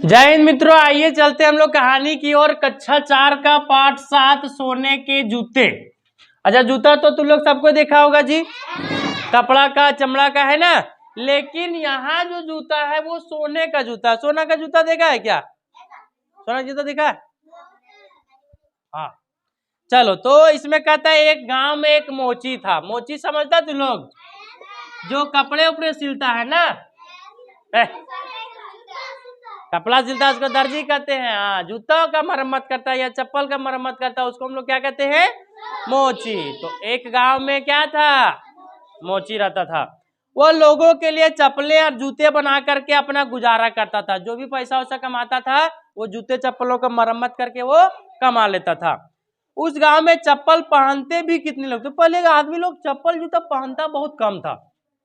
जय हिंद मित्रों, आइए चलते हम लोग कहानी की ओर। कक्षा 4 का पाठ 7 सोने के जूते। अच्छा, जूता तो तुम लोग सबको देखा होगा जी, कपड़ा का चमड़ा का है ना। लेकिन यहाँ जो जूता है वो सोने का जूता। सोना का जूता देखा है क्या? सोना का जूता देखा है? हाँ, चलो। तो इसमें कहता है एक गांव में एक मोची था। मोची समझता तुम लोग? जो कपड़े उपड़े सिलता है ना, कपड़ा सिलता है उसको दर्जी कहते हैं। हाँ, जूता का मरम्मत करता है या चप्पल का मरम्मत करता है उसको हम लोग क्या कहते हैं? मोची। तो एक गांव में क्या था? मोची रहता था। वो लोगों के लिए चप्पलें और जूते बना करके अपना गुजारा करता था। जो भी पैसा वैसा कमाता था वो जूते चप्पलों का मरम्मत करके वो कमा लेता था। उस गांव में चप्पल पहनते भी कितने लोग थे? पहले आदमी लोग चप्पल जूता पहनता बहुत कम था,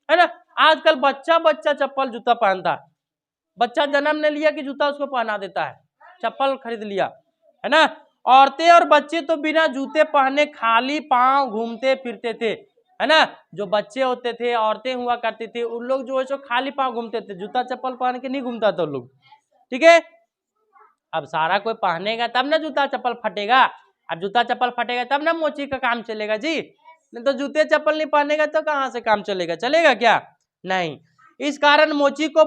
है ना। आजकल बच्चा बच्चा चप्पल जूता पहनता है। बच्चा जन्म ने लिया कि जूता उसको पहना देता है, चप्पल खरीद लिया, है ना। औरतें और बच्चे तो बिना जूते पहने खाली पांव घूमते फिरते थे, है ना। जो बच्चे होते थे, औरतें हुआ करती थी, उन लोग जो है सो खाली पांव घूमते थे, जूता चप्पल पहन के नहीं घूमता था लोग। ठीक है, अब सारा कोई पहनेगा तब ना जूता चप्पल फटेगा। अब जूता चप्पल फटेगा तब ना मोची का काम चलेगा जी। नहीं तो जूते चप्पल नहीं पहनेगा तो कहाँ से काम चलेगा? चलेगा क्या? नहीं। इस कारण मोची को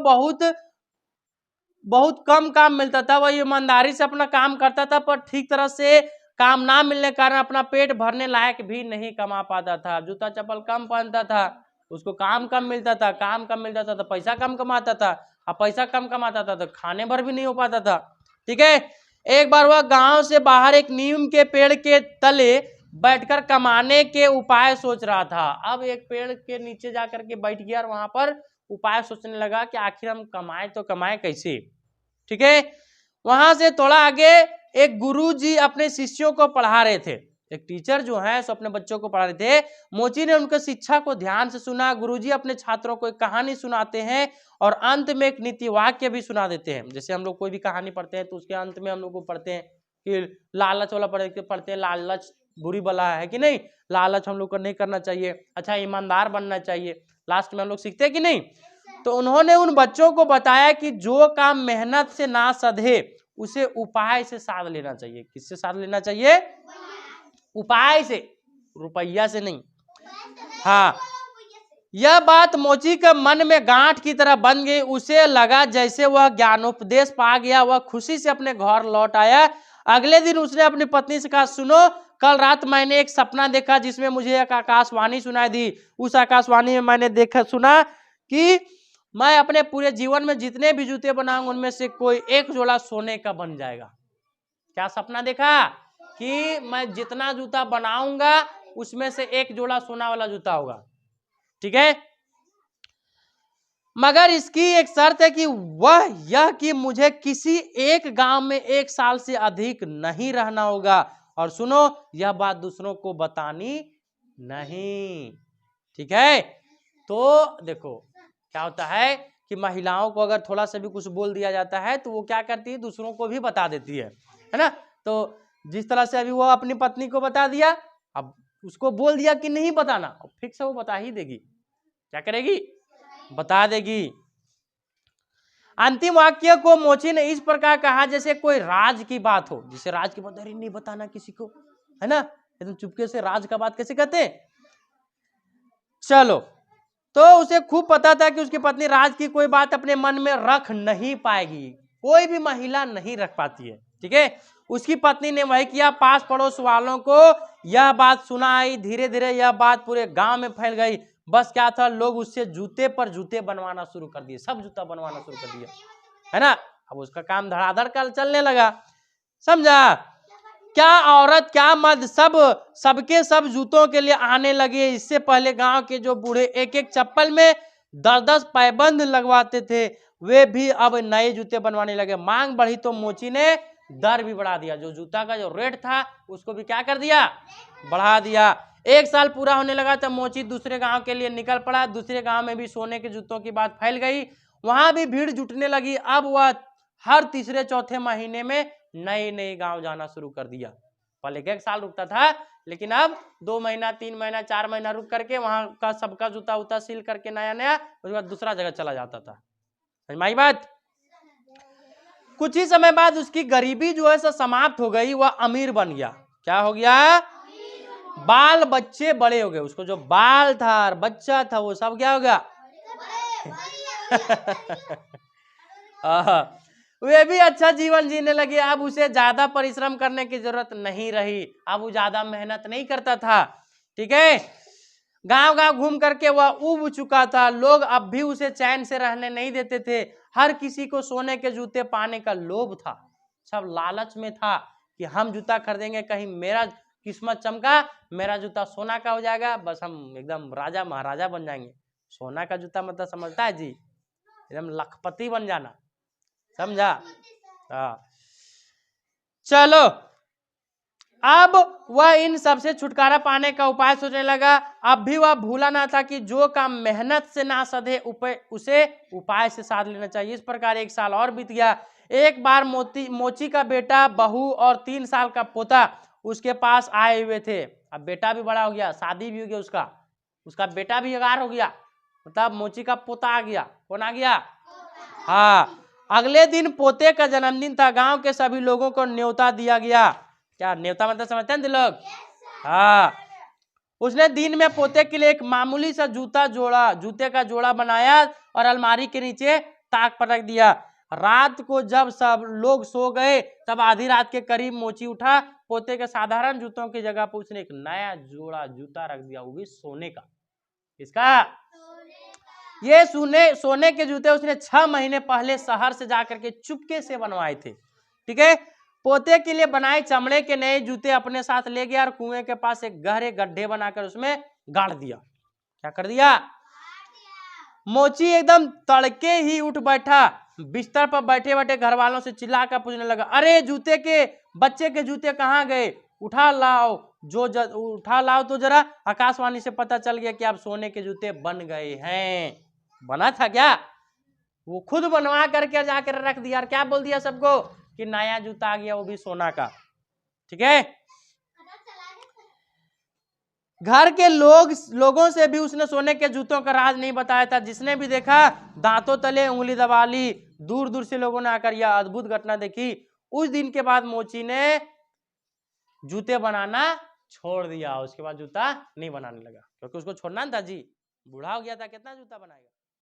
बहुत कम काम मिलता था। वह ईमानदारी से अपना काम करता था, पर ठीक तरह से काम ना मिलने के कारण अपना पेट भरने लायक भी नहीं कमा पाता था। जूता चप्पल कम पहनता था, उसको काम कम मिलता था। काम कम मिलता था तो पैसा कम कमाता था, अब पैसा कम कमाता था तो खाने भर भी नहीं हो पाता था। ठीक है, एक बार वह गांव से बाहर एक नीम के पेड़ के तले बैठकर कमाने के उपाय सोच रहा था। अब एक पेड़ के नीचे जाकर के बैठ गया और वहां पर उपाय सोचने लगा कि आखिर हम कमाए तो कमाए कैसे। ठीक है, वहां से थोड़ा आगे एक गुरुजी अपने शिष्यों को पढ़ा रहे थे। एक टीचर जो है सो अपने बच्चों को पढ़ा रहे थे। मोची ने उनके शिक्षा को ध्यान से सुना। गुरुजी अपने छात्रों को एक कहानी सुनाते हैं और अंत में एक नीति वाक्य भी सुना देते हैं। जैसे हम लोग कोई भी कहानी पढ़ते हैं तो उसके अंत में हम लोग को पढ़ते हैं कि लालच वाला पढ़ते हैं, लालच बुरी बला है कि नहीं, लालच हम लोग को नहीं करना चाहिए, अच्छा ईमानदार बनना चाहिए। लास्ट में हम लोग सीखते हैं कि नहीं। तो उन्होंने उन बच्चों को बताया कि जो काम मेहनत से ना सधे उसे उपाय से साध लेना चाहिए। किससे साध लेना चाहिए? उपाय से, रुपया से नहीं। हाँ, यह बात मोची के मन में गांठ की तरह बन गई। उसे लगा जैसे वह ज्ञानोपदेश पा गया। वह खुशी से अपने घर लौट आया। अगले दिन उसने अपनी पत्नी से कहा, सुनो, कल रात मैंने एक सपना देखा जिसमें मुझे एक आकाशवाणी सुनाई दी। उस आकाशवाणी में मैंने सुना कि मैं अपने पूरे जीवन में जितने भी जूते बनाऊंगा उनमें से कोई एक जोड़ा सोने का बन जाएगा। क्या सपना देखा? कि मैं जितना जूता बनाऊंगा उसमें से एक जोड़ा सोना वाला जूता होगा। ठीक है, मगर इसकी एक शर्त है कि वह यह कि मुझे किसी एक गांव में 1 साल से अधिक नहीं रहना होगा। और सुनो, यह बात दूसरों को बतानी नहीं। ठीक है, तो देखो क्या होता है कि महिलाओं को अगर थोड़ा सा भी कुछ बोल दिया जाता है तो वो क्या करती है, दूसरों को भी बता देती है ना। तो जिस तरह से अभी वो अपनी पत्नी को बता दिया, अब उसको बोल दिया कि नहीं बताना, फिक्स है वो बता ही देगी। क्या करेगी? बता देगी। अंतिम वाक्य को मोची ने इस प्रकार कहा जैसे कोई राज की बात हो। जैसे राज की बात, अरे नहीं बताना किसी को, है ना, एकदम चुपके से राज का बात कैसे कहते हैं। चलो, तो उसे खूब पता था कि उसकी पत्नी राज की कोई बात अपने मन में रख नहीं पाएगी। कोई भी महिला नहीं रख पाती है। ठीक है, उसकी पत्नी ने वही किया। पास पड़ोस वालों को यह बात सुनाई। धीरे धीरे यह बात पूरे गांव में फैल गई। बस क्या था, लोग उससे जूते पर जूते बनवाना शुरू कर दिए। सब जूता बनवाना शुरू कर दिया, है ना। अब उसका काम धड़ाधड़ का चलने लगा। समझा? क्या औरत क्या मर्द, सबके सब जूतों के लिए आने लगे। इससे पहले गांव के जो बूढ़े एक एक चप्पल में 10-10 पैबंद लगवाते थे, वे भी अब नए जूते बनवाने लगे। मांग बढ़ी तो मोची ने दर भी बढ़ा दिया। जो जूता का जो रेट था उसको भी क्या कर दिया? बढ़ा दिया। 1 साल पूरा होने लगा तो मोची दूसरे गांव के लिए निकल पड़ा। दूसरे गांव में भी सोने के जूतों की बात फैल गई, वहां भी भीड़ जुटने लगी। अब वह हर तीसरे चौथे महीने में नए नए गांव जाना शुरू कर दिया। पहले 1 साल रुकता था, लेकिन अब 2 महीना 3 महीना 4 महीना रुक करके वहां का सबका जूता उता सील करके नया नया, उसके बाद दूसरा जगह चला जाता था। समझ में आई बात? कुछ ही समय बाद उसकी गरीबी जो है समाप्त हो गई, वह अमीर बन गया। क्या हो गया? बाल बच्चे बड़े हो गए, उसको जो बाल था और बच्चा था वो सब क्या हो गया? वे भी अच्छा जीवन जीने लगे। अब उसे ज्यादा परिश्रम करने की जरूरत नहीं रही, अब वो ज्यादा मेहनत नहीं करता था। ठीक है, गांव गांव घूम करके वह उब चुका था। लोग अब भी उसे चैन से रहने नहीं देते थे। हर किसी को सोने के जूते पाने का लोभ था। सब लालच में था कि हम जूता खरीदेंगे, कहीं मेरा किस्मत चमका, मेरा जूता सोना का हो जाएगा, बस हम एकदम राजा महाराजा बन जाएंगे। सोना का जूता मतलब समझता है जी, एकदम लखपति बन जाना, समझा? हाँ, चलो अब वह इन सबसे छुटकारा पाने का उपाय सोचने लगा। अब भी वह भूला ना था कि जो काम मेहनत से ना सधे उसे उपाय से साध लेना चाहिए। इस प्रकार 1 साल और बीत गया। एक बार मोची का बेटा, बहू और 3 साल का पोता उसके पास आए हुए थे। अब बेटा भी बड़ा हो गया, शादी भी हो गया, उसका बेटा भी अगार हो गया, मतलब मोची का पोता आ गया। कौन आ गया? हाँ, अगले दिन पोते का जन्मदिन था। गांव के सभी लोगों को न्योता दिया गया। क्या न्योता मतलब समझते हैं लोग? हाँ, उसने दिन में पोते के लिए एक मामूली सा जूते का जोड़ा बनाया और अलमारी के नीचे ताक पर रख दिया। रात को जब सब लोग सो गए, तब आधी रात के करीब मोची उठा। पोते के साधारण जूतों की जगह पर उसने एक नया जोड़ा जूता रख दिया, वो भी सोने का। इसका ये सोने के जूते उसने 6 महीने पहले शहर से जाकर के चुपके से बनवाए थे। ठीक है, पोते के लिए बनाए चमड़े के नए जूते अपने साथ ले गया और कुएं के पास एक गहरे गड्ढे बनाकर उसमें गाड़ दिया। क्या कर दिया? मोची एकदम तड़के ही उठ बैठा। बिस्तर पर बैठे बैठे घर वालों से चिल्लाकर पूछने लगा, अरे बच्चे के जूते कहाँ गए? उठा लाओ तो जरा। आकाशवाणी से पता चल गया कि अब सोने के जूते बन गए हैं। बना था क्या? वो खुद बनवा करके जाकर रख दिया और क्या बोल दिया सबको कि नया जूता आ गया, वो भी सोना का। ठीक है, घर के लोगों से भी उसने सोने के जूतों का राज नहीं बताया था। जिसने भी देखा दांतों तले उंगली दबा ली। दूर दूर से लोगों ने आकर यह अद्भुत घटना देखी। उस दिन के बाद मोची ने जूते बनाना छोड़ दिया। उसके बाद जूता नहीं बनाने लगा, क्योंकि उसको छोड़ना था जी, बूढ़ा हो गया था, कितना जूता बनाएगा।